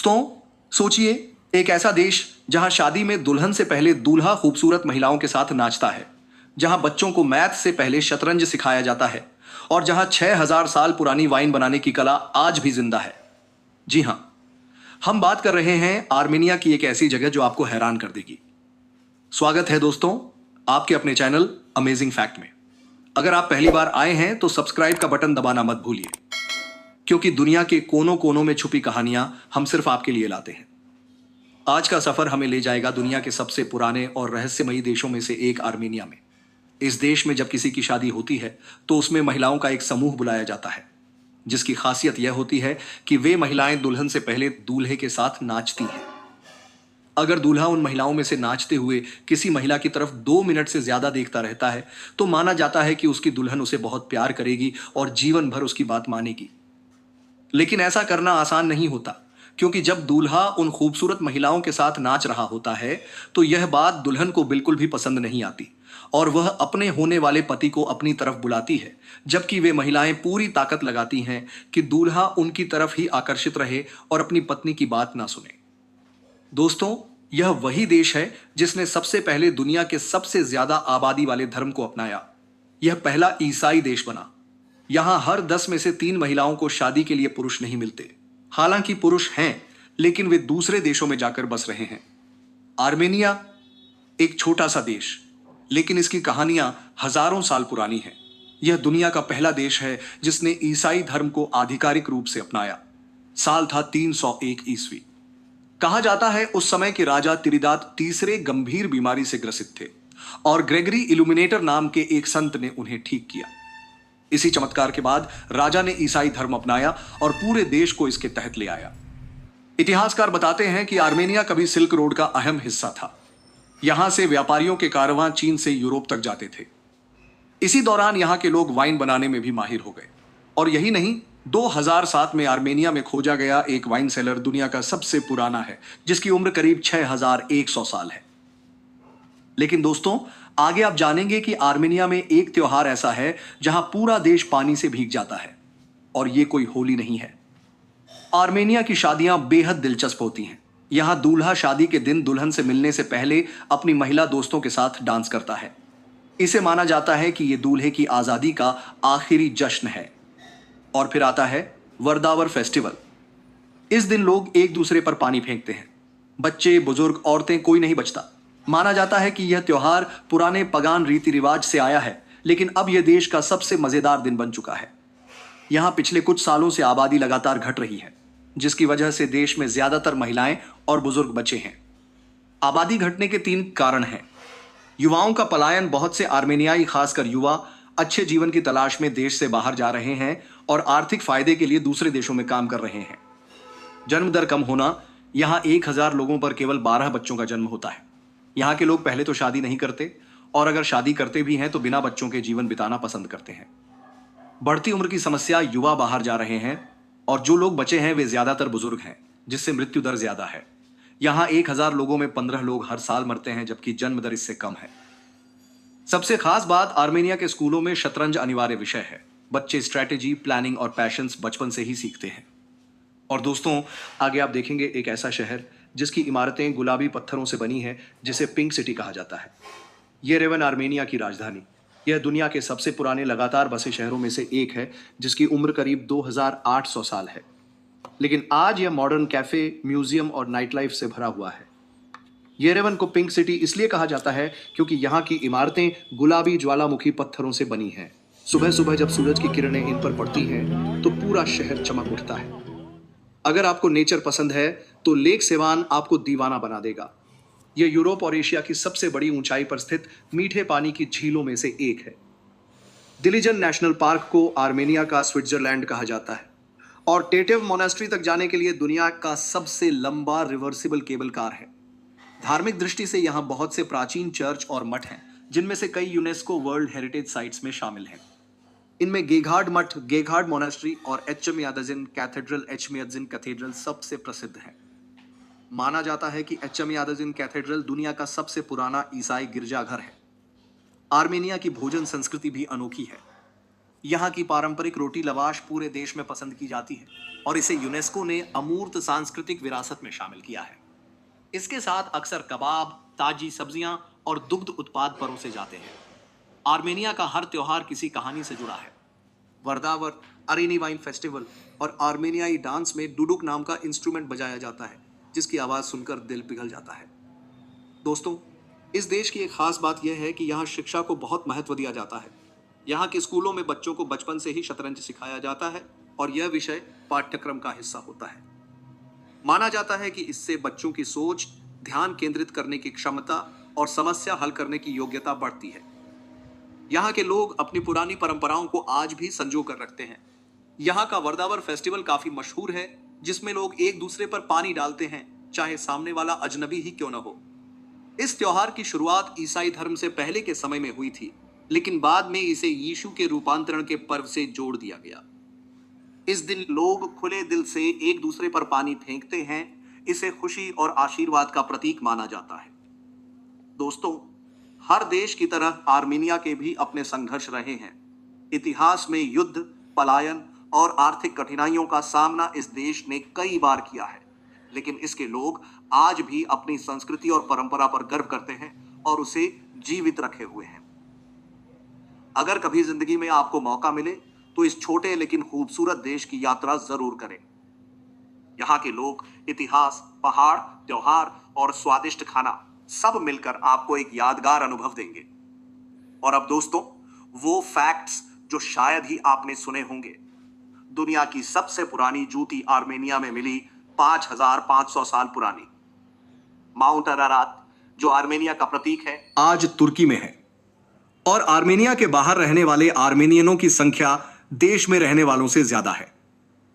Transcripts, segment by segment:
दोस्तों, सोचिए, एक ऐसा देश जहां शादी में दुल्हन से पहले दूल्हा खूबसूरत महिलाओं के साथ नाचता है, जहां बच्चों को मैथ से पहले शतरंज सिखाया जाता है और जहां 6000 साल पुरानी वाइन बनाने की कला आज भी जिंदा है। जी हां, हम बात कर रहे हैं आर्मेनिया की एक ऐसी जगह जो आपको हैरान कर देगी। स्वागत है दोस्तों, आपके अपने चैनल अमेजिंग फैक्ट में। अगर आप पहली बार आए हैं तो सब्सक्राइब का बटन दबाना मत भूलिए, क्योंकि दुनिया के कोनों कोनों में छुपी कहानियां हम सिर्फ आपके लिए लाते हैं। आज का सफर हमें ले जाएगा दुनिया के सबसे पुराने और रहस्यमयी देशों में से एक आर्मेनिया में। इस देश में जब किसी की शादी होती है तो उसमें महिलाओं का एक समूह बुलाया जाता है, जिसकी खासियत यह होती है कि वे महिलाएं दुल्हन से पहले दूल्हे के साथ नाचती हैं। अगर दूल्हा उन महिलाओं में से नाचते हुए किसी महिला की तरफ 2 मिनट से ज्यादा देखता रहता है तो माना जाता है कि उसकी दुल्हन उसे बहुत प्यार करेगी और जीवन भर उसकी बात मानेगी। लेकिन ऐसा करना आसान नहीं होता, क्योंकि जब दूल्हा उन खूबसूरत महिलाओं के साथ नाच रहा होता है तो यह बात दुल्हन को बिल्कुल भी पसंद नहीं आती और वह अपने होने वाले पति को अपनी तरफ बुलाती है, जबकि वे महिलाएं पूरी ताकत लगाती हैं कि दूल्हा उनकी तरफ ही आकर्षित रहे और अपनी पत्नी की बात ना सुने। दोस्तों, यह वही देश है जिसने सबसे पहले दुनिया के सबसे ज्यादा आबादी वाले धर्म को अपनाया। यह पहला ईसाई देश बना। यहां हर 10 में से 3 महिलाओं को शादी के लिए पुरुष नहीं मिलते। हालांकि पुरुष हैं, लेकिन वे दूसरे देशों में जाकर बस रहे हैं। आर्मेनिया एक छोटा सा देश, लेकिन इसकी कहानियां हजारों साल पुरानी हैं। यह दुनिया का पहला देश है जिसने ईसाई धर्म को आधिकारिक रूप से अपनाया। साल था 301 ईस्वी। कहा जाता है उस समय के राजा तिरिदात तीसरे गंभीर बीमारी से ग्रसित थे और ग्रेगरी इल्यूमिनेटर नाम के एक संत ने उन्हें ठीक किया। इसी चमत्कार के बाद राजा ने ईसाई धर्म अपनाया और पूरे देश को इसके तहत ले आया। इतिहासकार बताते हैं कि आर्मेनिया कभी सिल्क रोड का अहम हिस्सा था। यहां से व्यापारियों के कारवां चीन से यूरोप तक जाते थे। इसी दौरान यहां के लोग वाइन बनाने में भी माहिर हो गए। और यही नहीं, 2007 में आर्मेनिया में खोजा गया एक वाइन सेलर दुनिया का सबसे पुराना है, जिसकी उम्र करीब 6100 साल है। लेकिन दोस्तों, आगे आप जानेंगे कि आर्मेनिया में एक त्योहार ऐसा है जहां पूरा देश पानी से भीग जाता है, और यह कोई होली नहीं है। आर्मेनिया की शादियां बेहद दिलचस्प होती हैं। यहां दूल्हा शादी के दिन दुल्हन से मिलने से पहले अपनी महिला दोस्तों के साथ डांस करता है। इसे माना जाता है कि यह दूल्हे की आजादी का आखिरी जश्न है। और फिर आता है वर्दावर फेस्टिवल। इस दिन लोग एक दूसरे पर पानी फेंकते हैं। बच्चे, बुजुर्ग, औरतें, कोई नहीं बचता। माना जाता है कि यह त्योहार पुराने पगान रीति रिवाज से आया है, लेकिन अब यह देश का सबसे मजेदार दिन बन चुका है। यहां पिछले कुछ सालों से आबादी लगातार घट रही है, जिसकी वजह से देश में ज्यादातर महिलाएं और बुजुर्ग बचे हैं। आबादी घटने के 3 कारण हैं। युवाओं का पलायन। बहुत से आर्मेनियाई, खासकर युवा, अच्छे जीवन की तलाश में देश से बाहर जा रहे हैं और आर्थिक फायदे के लिए दूसरे देशों में काम कर रहे हैं। जन्म दर कम होना। यहां 1000 लोगों पर केवल 12 बच्चों का जन्म होता है। यहाँ के लोग पहले तो शादी नहीं करते, और अगर शादी करते भी हैं तो बिना बच्चों के जीवन बिताना पसंद करते हैं। बढ़ती उम्र की समस्या। युवा बाहर जा रहे हैं और जो लोग बचे हैं वे ज्यादातर बुजुर्ग हैं, जिससे मृत्यु दर ज्यादा है। यहाँ 1000 लोगों में 15 लोग हर साल मरते हैं, जबकि जन्म दर इससे कम है। सबसे खास बात, आर्मेनिया के स्कूलों में शतरंज अनिवार्य विषय है। बच्चे स्ट्रैटेजी, प्लानिंग और पैशंस बचपन से ही सीखते हैं। और दोस्तों, आगे आप देखेंगे एक ऐसा शहर जिसकी इमारतें गुलाबी पत्थरों से बनी है, जिसे पिंक सिटी कहा जाता है। येरेवन आर्मेनिया की राजधानी। यह दुनिया के सबसे पुराने लगातार बसे शहरों में से एक है, जिसकी उम्र करीब 2800 साल है। लेकिन आज यह मॉडर्न कैफे, म्यूजियम और नाइट लाइफ से भरा हुआ है। येरेवन को पिंक सिटी इसलिए कहा जाता है क्योंकि यहाँ की इमारतें गुलाबी ज्वालामुखी पत्थरों से बनी हैं। सुबह सुबह जब सूरज की किरणें इन पर पड़ती हैं तो पूरा शहर चमक उठता है। अगर आपको नेचर पसंद है तो लेक सेवान आपको दीवाना बना देगा। यह यूरोप और एशिया की सबसे बड़ी ऊंचाई पर स्थित मीठे पानी की झीलों में से एक है। दिलिजन नेशनल पार्क को आर्मेनिया का स्विट्जरलैंड कहा जाता है और टेटिव मोनास्ट्री तक जाने के लिए दुनिया का सबसे लंबा रिवर्सिबल केबल कार है। धार्मिक दृष्टि से यहाँ बहुत से प्राचीन चर्च और मठ हैं, जिनमें से कई यूनेस्को वर्ल्ड हेरिटेज साइट्स में शामिल हैं। इनमें गेघार्ड मठ, गेघार्ड मोनास्ट्री और एचएमयादजिन कैथेड्रल सबसे प्रसिद्ध है। माना जाता है कि एचएमयादजिन कैथेड्रल दुनिया का सबसे पुराना ईसाई गिरजाघर है। आर्मेनिया की भोजन संस्कृति भी अनोखी है। यहाँ की पारंपरिक रोटी लवाश पूरे देश में पसंद की जाती है और इसे यूनेस्को ने अमूर्त सांस्कृतिक विरासत में शामिल किया है। इसके साथ अक्सर कबाब, ताजी सब्जियां और दुग्ध उत्पाद परोसे जाते हैं। आर्मेनिया का हर त्योहार किसी कहानी से जुड़ा है। वर्दावर, अरेनी वाइन फेस्टिवल और आर्मेनियाई डांस में डुडुक नाम का इंस्ट्रूमेंट बजाया जाता है, जिसकी आवाज सुनकर दिल पिघल जाता है। दोस्तों, इस देश की एक खास बात यह है कि यहाँ शिक्षा को बहुत महत्व दिया जाता है। यहाँ के स्कूलों में बच्चों को बचपन से ही शतरंज सिखाया जाता है और यह विषय पाठ्यक्रम का हिस्सा होता है। माना जाता है कि इससे बच्चों की सोच, ध्यान केंद्रित करने की क्षमता और समस्या हल करने की योग्यता बढ़ती है। यहाँ के लोग अपनी पुरानी परंपराओं को आज भी संजो कर रखते हैं। यहाँ का वर्दावर फेस्टिवल काफी मशहूर है, जिसमें लोग एक दूसरे पर पानी डालते हैं, चाहे सामने वाला अजनबी ही क्यों न हो। इस त्योहार की शुरुआत ईसाई धर्म से पहले के समय में हुई थी, लेकिन बाद में इसे यीशु के रूपांतरण के पर्व से जोड़ दिया गया। इस दिन लोग खुले दिल से एक दूसरे पर पानी फेंकते हैं। इसे खुशी और आशीर्वाद का प्रतीक माना जाता है। दोस्तों, हर देश की तरह आर्मेनिया के भी अपने संघर्ष रहे हैं। इतिहास में युद्ध, पलायन और आर्थिक कठिनाइयों का सामना इस देश ने कई बार किया है, लेकिन इसके लोग आज भी अपनी संस्कृति और परंपरा पर गर्व करते हैं और उसे जीवित रखे हुए हैं। अगर कभी जिंदगी में आपको मौका मिले तो इस छोटे लेकिन खूबसूरत देश की यात्रा जरूर करें। यहाँ के लोग, इतिहास, पहाड़, त्योहार और स्वादिष्ट खाना सब मिलकर आपको एक यादगार अनुभव देंगे। और अब दोस्तों, वो फैक्ट्स जो शायद ही आपने सुने होंगे। दुनिया की सबसे पुरानी जूती आर्मेनिया में मिली, 5500 साल पुरानी। माउंट अरारात, जो आर्मेनिया का प्रतीक है, आज तुर्की में है और आर्मेनिया के बाहर रहने वाले आर्मेनियनों की संख्या देश में रहने वालों से ज्यादा है।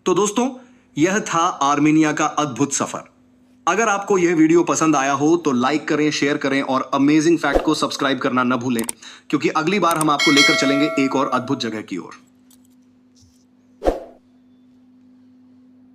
तो दोस्तों, यह था आर्मेनिया का अद्भुत सफर। अगर आपको यह वीडियो पसंद आया हो तो लाइक करें, शेयर करें और अमेजिंग फैक्ट को सब्सक्राइब करना न भूलें, क्योंकि अगली बार हम आपको लेकर चलेंगे एक और अद्भुत जगह की ओर।